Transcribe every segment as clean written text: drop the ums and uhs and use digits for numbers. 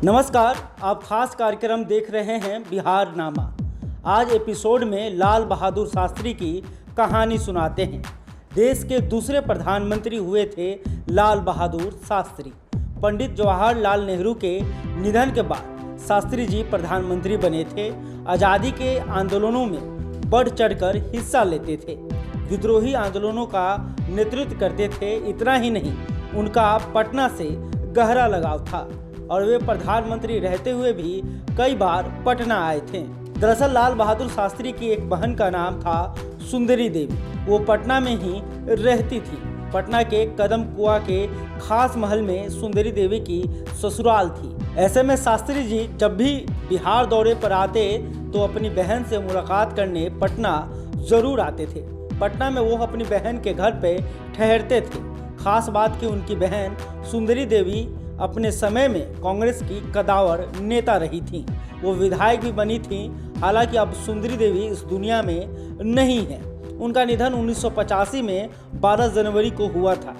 नमस्कार, आप खास कार्यक्रम देख रहे हैं बिहार नामा। आज एपिसोड में लाल बहादुर शास्त्री की कहानी सुनाते हैं। देश के दूसरे प्रधानमंत्री हुए थे लाल बहादुर शास्त्री। पंडित जवाहरलाल नेहरू के निधन के बाद शास्त्री जी प्रधानमंत्री बने थे। आज़ादी के आंदोलनों में बढ़ चढ़कर हिस्सा लेते थे, विद्रोही आंदोलनों का नेतृत्व करते थे। इतना ही नहीं, उनका पटना से गहरा लगाव था और वे प्रधानमंत्री रहते हुए भी कई बार पटना आए थे। दरअसल लाल बहादुर शास्त्री की एक बहन का नाम था सुंदरी देवी। वो पटना में ही रहती थी। पटना के कदम कुआं के खास महल में सुंदरी देवी की ससुराल थी। ऐसे में शास्त्री जी जब भी बिहार दौरे पर आते तो अपनी बहन से मुलाकात करने पटना जरूर आते थे। पटना में वो अपनी बहन के घर पे ठहरते थे। खास बात कि उनकी बहन सुंदरी देवी अपने समय में कांग्रेस की कदावर नेता रही थी। वो विधायक भी बनी थी। हालांकि अब सुंदरी देवी इस दुनिया में नहीं है। उनका निधन 1985 में 12 जनवरी को हुआ था।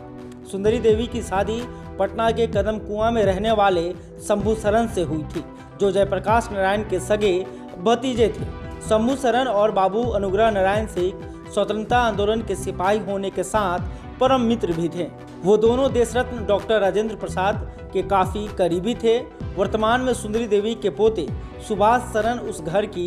सुंदरी देवी की शादी पटना के कदम कुआं में रहने वाले शंभू सरन से हुई थी, जो जयप्रकाश नारायण के सगे भतीजे थे। शंभू सरन और बाबू अनुग्रह नारायण सिंह स्वतंत्रता आंदोलन के सिपाही होने के साथ परम मित्र भी थे। वो दोनों देश रत्न डॉक्टर राजेंद्र प्रसाद के काफ़ी करीबी थे। वर्तमान में सुंदरी देवी के पोते सुभाष सरन उस घर की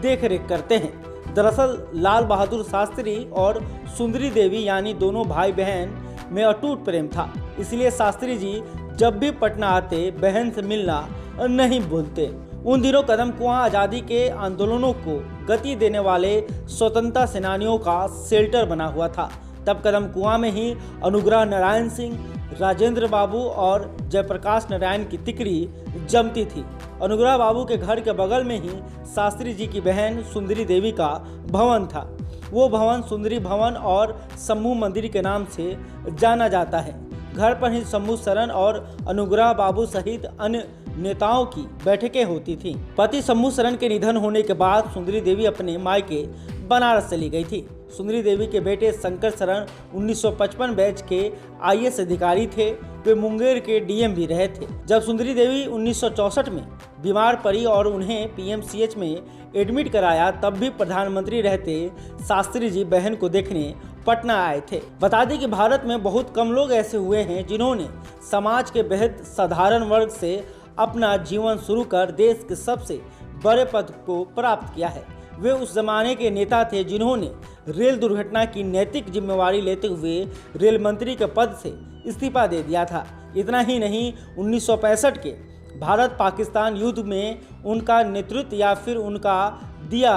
देखरेख करते हैं। दरअसल लाल बहादुर शास्त्री और सुंदरी देवी यानी दोनों भाई बहन में अटूट प्रेम था। इसलिए शास्त्री जी जब भी पटना आते बहन से मिलना नहीं भूलते। उन दिनों कदम कुआं आज़ादी के आंदोलनों को गति देने वाले स्वतंत्रता सेनानियों का शेल्टर बना हुआ था। तब कदम कुआं में ही अनुग्रह नारायण सिंह, राजेंद्र बाबू और जयप्रकाश नारायण की तिकड़ी जमती थी। अनुग्रह बाबू के घर के बगल में ही शास्त्री जी की बहन सुंदरी देवी का भवन था। वो भवन सुंदरी भवन और शंभू मंदिर के नाम से जाना जाता है। घर पर ही शंभू सरन और अनुग्रह बाबू सहित अन्य नेताओं की बैठकें होती थीं। पति शंभू सरन के निधन होने के बाद सुंदरी देवी अपने मायके बनारस चली गई थी। सुंदरी देवी के बेटे शंकर सरन 1955 बैच के आईएएस अधिकारी थे। वे मुंगेर के डीएम भी रहे थे। जब सुंदरी देवी 1964 में बीमार पड़ी और उन्हें पीएमसीएच में एडमिट कराया, तब भी प्रधानमंत्री रहते शास्त्री जी बहन को देखने पटना आए थे। बता दें कि भारत में बहुत कम लोग ऐसे हुए हैं जिन्होंने समाज के बेहद साधारण वर्ग से अपना जीवन शुरू कर देश के सबसे बड़े पद को प्राप्त किया है। वे उस जमाने के नेता थे जिन्होंने रेल दुर्घटना की नैतिक जिम्मेवारी लेते हुए रेल मंत्री के पद से इस्तीफा दे दिया था। इतना ही नहीं, 1965 के भारत पाकिस्तान युद्ध में उनका नेतृत्व या फिर उनका दिया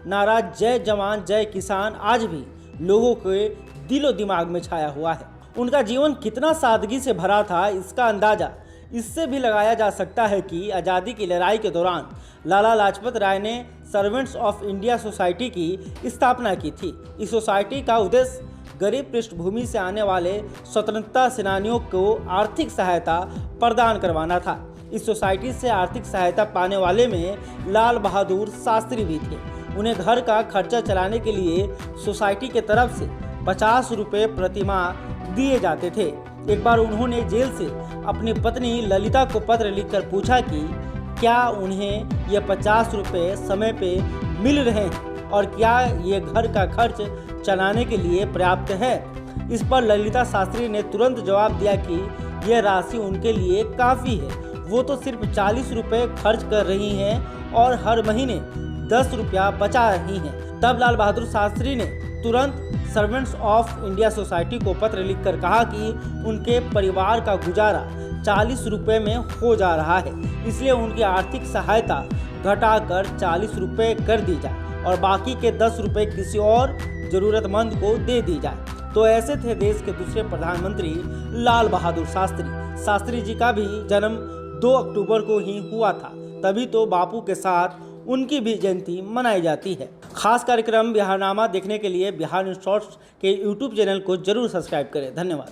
नारा जय जवान जय किसान आज भी लोगों के दिलो दिमाग में छाया हुआ है। उनका जीवन कितना सादगी से भरा था, इसका अंदाज़ा इससे भी लगाया जा सकता है कि आज़ादी की लड़ाई के दौरान लाला लाजपत राय ने सर्वेंट्स ऑफ इंडिया सोसाइटी की स्थापना की थी। इस सोसाइटी का उद्देश्य गरीब पृष्ठभूमि से आने वाले स्वतंत्रता सेनानियों को आर्थिक सहायता प्रदान करवाना था। इस सोसाइटी से आर्थिक सहायता पाने वाले में लाल बहादुर शास्त्री भी थे। उन्हें घर का खर्चा चलाने के लिए सोसाइटी के तरफ से 50 रुपये प्रतिमाह दिए जाते थे। एक बार उन्होंने जेल से अपनी पत्नी ललिता को पत्र लिखकर पूछा कि क्या उन्हें ये 50 रुपये समय पे मिल रहे हैं और क्या ये घर का खर्च चलाने के लिए पर्याप्त है। इस पर ललिता शास्त्री ने तुरंत जवाब दिया कि यह राशि उनके लिए काफ़ी है। वो तो सिर्फ 40 रुपये खर्च कर रही हैं और हर महीने 10 रुपया बचा रही हैं। तब लाल बहादुर शास्त्री ने तुरंत सर्वेंट्स ऑफ इंडिया सोसाइटी को पत्र लिखकर कहा कि उनके परिवार का गुजारा 40 रुपये में हो जा रहा है, इसलिए उनकी आर्थिक सहायता घटाकर 40 रुपये कर दी जाए और बाकी के 10 रुपये किसी और ज़रूरतमंद को दे दी जाए। तो ऐसे थे देश के दूसरे प्रधानमंत्री लाल बहादुर शास्त्री। शास्त्री जी का भी जन्म 2 अक्टूबर को ही हुआ था, तभी तो बापू के साथ उनकी भी जयंती मनाई जाती है। खास कार्यक्रम बिहारनामा देखने के लिए बिहार न्यूज़ शॉर्ट्स के यूट्यूब चैनल को जरूर सब्सक्राइब करें। धन्यवाद।